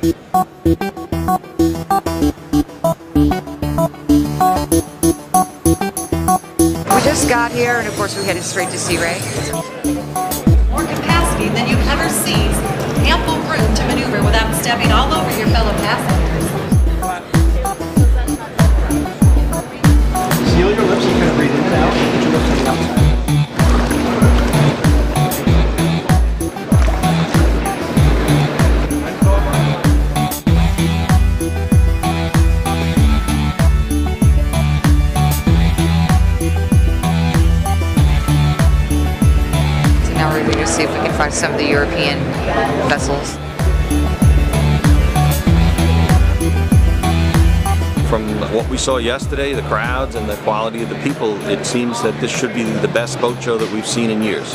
We just got here, and of course we headed straight to Sea Ray. More capacity than you've ever seen. Ample room to maneuver without stepping all over your fellow passengers. Seal your lips and kind of breathe in and out. Put your lips on the outside. Now we're going to see if we can find some of the European vessels. From what we saw yesterday, the crowds and the quality of the people, it seems that this should be the best boat show that we've seen in years.